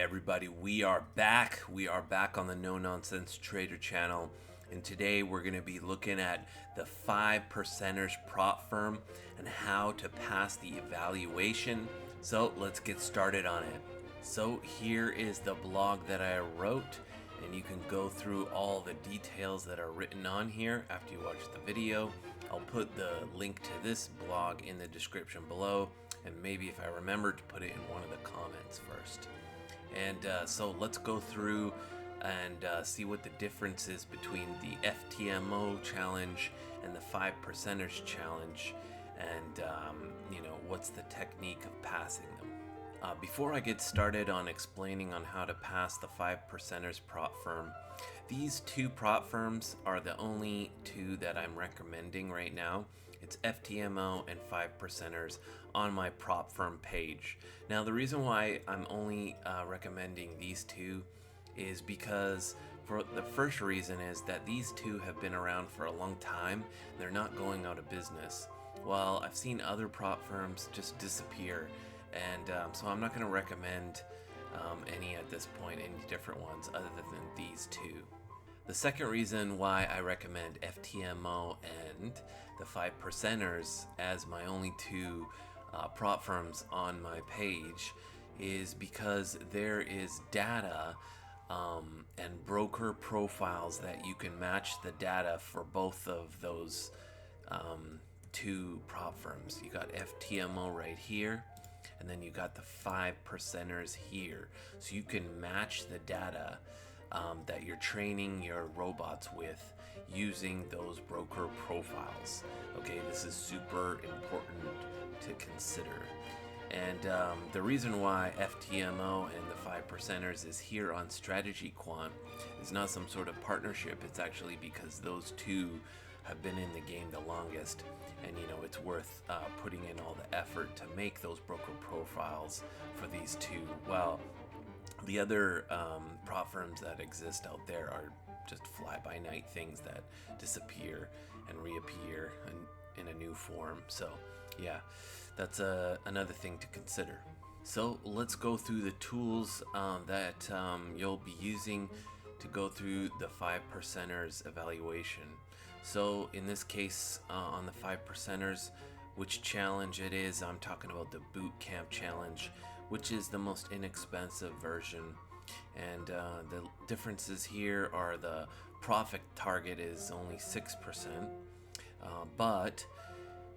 Everybody, we are back. We are back on the No Nonsense Trader channel. And today we're going to be looking at the 5%ers prop firm and how to pass the evaluation. So let's get started on it. So here is the blog that I wrote, and you can go through all the details that are written on here after you watch the video. I'll put the link to this blog in the description below, and maybe if I remember to put it in one of the comments first. And so let's go through and see what the difference is between the FTMO challenge and the 5%ers challenge, and what's the technique of passing them. Before I get started on explaining on how to pass the 5%ers prop firm, these two prop firms are the only two that I'm recommending right now. It's FTMO and 5%ers on my prop firm page. Now the reason why I'm only recommending these two is because for the first reason is that these two have been around for a long time. They're not going out of business. While I've seen other prop firms just disappear, and so I'm not going to recommend any at this point, any different ones other than these two. The second reason why I recommend FTMO and the 5%ers as my only two prop firms on my page is because there is data and broker profiles that you can match the data for both of those two prop firms. You got FTMO right here, and then you got the 5%ers here. So you can match the data that you're training your robots with using those broker profiles. Okay, this is super important to consider. And the reason why FTMO and the 5%ers is here on StrategyQuant is not some sort of partnership. It's actually because those two have been in the game the longest, and it's worth putting in all the effort to make those broker profiles for these two. Well, the other prop firms that exist out there are just fly-by-night things that disappear and reappear in a new form. So yeah, that's another thing to consider. So let's go through the tools that you'll be using to go through the 5%ers evaluation. So in this case, on the 5%ers, which challenge it is, I'm talking about the Bootcamp challenge, which is the most inexpensive version. And the differences here are the profit target is only 6%, but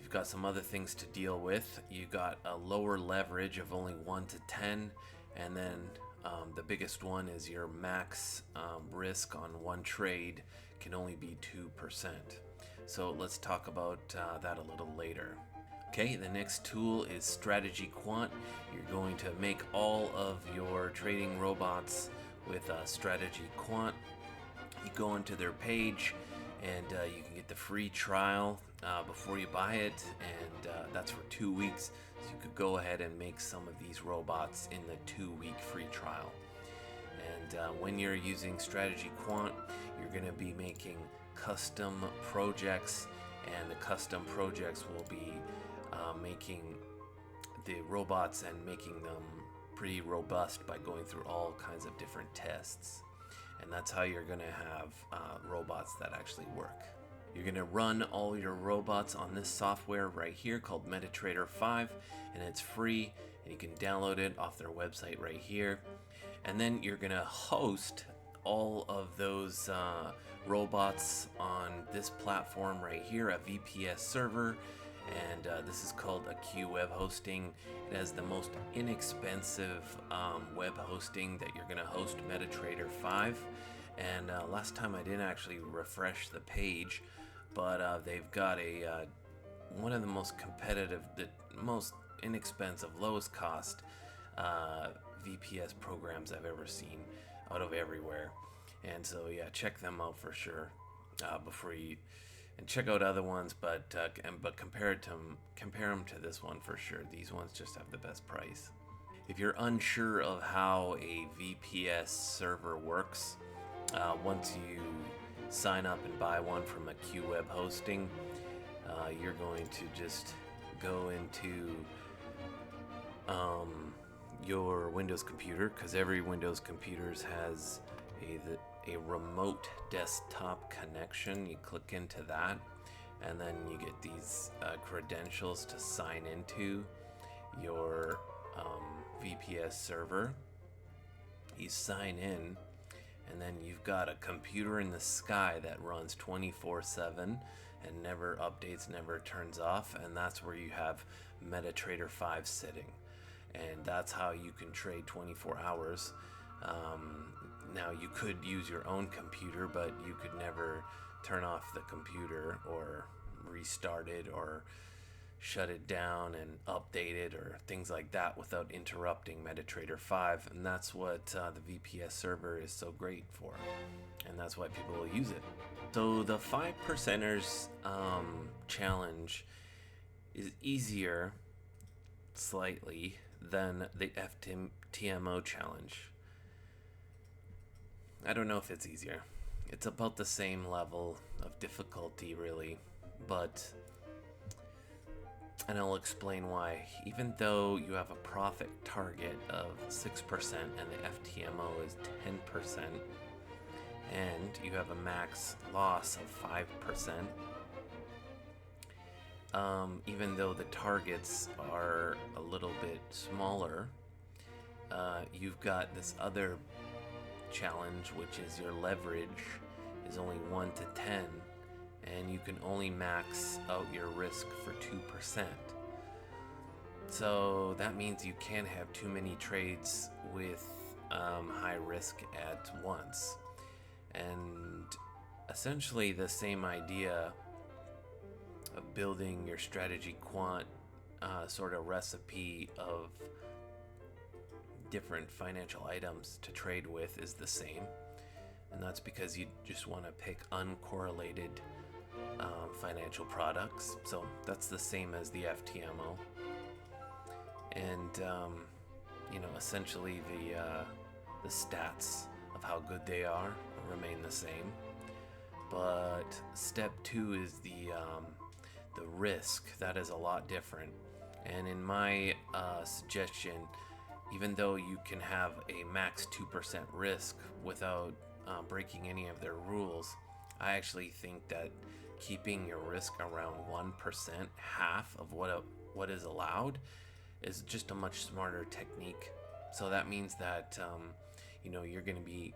you've got some other things to deal with. You got a lower leverage of only 1 to 10, and then the biggest one is your max risk on one trade can only be 2%. So let's talk about that a little later. Okay, the next tool is StrategyQuant. You're going to make all of your trading robots with StrategyQuant. You go into their page, and you can get the free trial before you buy it, and that's for 2 weeks. So you could go ahead and make some of these robots in the 2-week free trial. And when you're using StrategyQuant, you're going to be making custom projects, and the custom projects will be making the robots and making them pretty robust by going through all kinds of different tests. And that's how you're going to have robots that actually work. You're going to run all your robots on this software right here called MetaTrader 5, and it's free, and you can download it off their website right here. And then you're going to host all of those robots on this platform right here, a VPS server, and this is called a Q web hosting. It has the most inexpensive web hosting that you're going to host MetaTrader 5. And last time I didn't actually refresh the page, but they've got one of the most competitive, the most inexpensive, lowest cost VPS programs I've ever seen out of everywhere. And so yeah, check them out for sure before you, and check out other ones, but compare them to this one for sure. These ones just have the best price. If you're unsure of how a VPS server works, once you sign up and buy one from a Q web hosting, you're going to just go into your Windows computer, because every Windows computer has a remote desktop connection. You click into that, and then you get these credentials to sign into your VPS server. You sign in, and then you've got a computer in the sky that runs 24/7 and never updates, never turns off, and that's where you have MetaTrader 5 sitting, and that's how you can trade 24 hours. Now you could use your own computer, but you could never turn off the computer or restart it or shut it down and update it or things like that without interrupting MetaTrader 5, and that's what the VPS server is so great for, and that's why people will use it. So the 5%ers challenge is easier slightly than the FTMO challenge. I don't know if it's easier. It's about the same level of difficulty, really, and I'll explain why. Even though you have a profit target of 6% and the FTMO is 10%, and you have a max loss of 5%, even though the targets are a little bit smaller, you've got this other challenge, which is your leverage is only 1 to 10, and you can only max out your risk for 2%. So that means you can't have too many trades with high risk at once. And essentially the same idea of building your StrategyQuant sort of recipe of different financial items to trade with is the same, and that's because you just want to pick uncorrelated financial products. So that's the same as the FTMO, and essentially the stats of how good they are remain the same, but step 2 is the risk. That is a lot different, and in my suggestion, even though you can have a max 2% risk without breaking any of their rules, I actually think that keeping your risk around 1%, half of what is allowed, is just a much smarter technique. So that means that you're going to be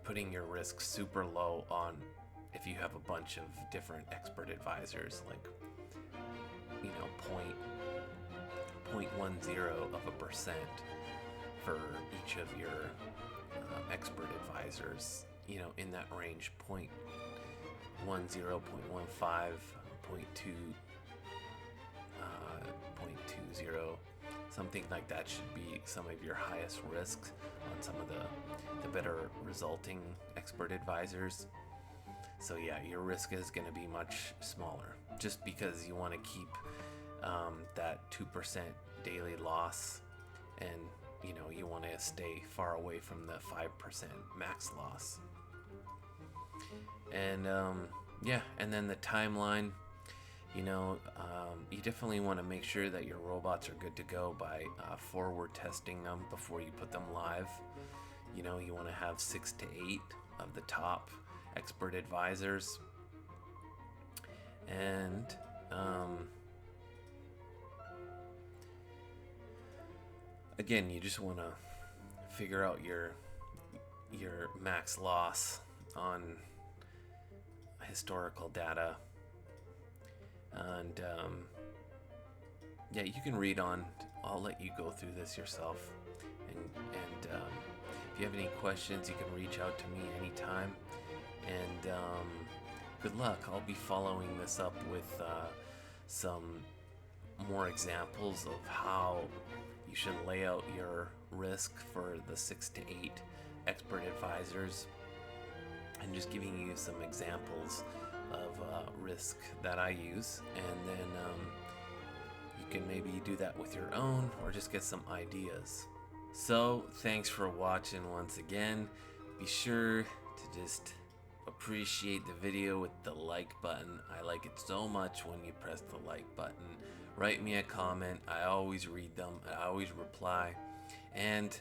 putting your risk super low on if you have a bunch of different expert advisors, like 0.10% for each of your expert advisors, in that range, 0.10, 0.15, 0.20, something like that should be some of your highest risks on some of the better resulting expert advisors. So yeah, your risk is going to be much smaller, just because you want to keep that 2% daily loss, and you want to stay far away from the 5% max loss. And and then the timeline, you definitely want to make sure that your robots are good to go by forward testing them before you put them live. You want to have 6 to 8 of the top expert advisors, and again, you just want to figure out your max loss on historical data, and you can read on. I'll let you go through this yourself, and if you have any questions, you can reach out to me anytime, and good luck. I'll be following this up with some more examples of how you should lay out your risk for the 6 to 8 expert advisors, and just giving you some examples of risk that I use, and then you can maybe do that with your own or just get some ideas. So thanks for watching once again. Be sure to just appreciate the video with the like button. I like it so much when you press the like button. write me a comment. I always read them, I always reply. And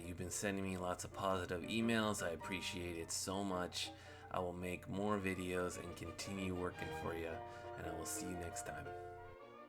you've been sending me lots of positive emails. I appreciate it so much. I will make more videos and continue working for you, and I will see you next time.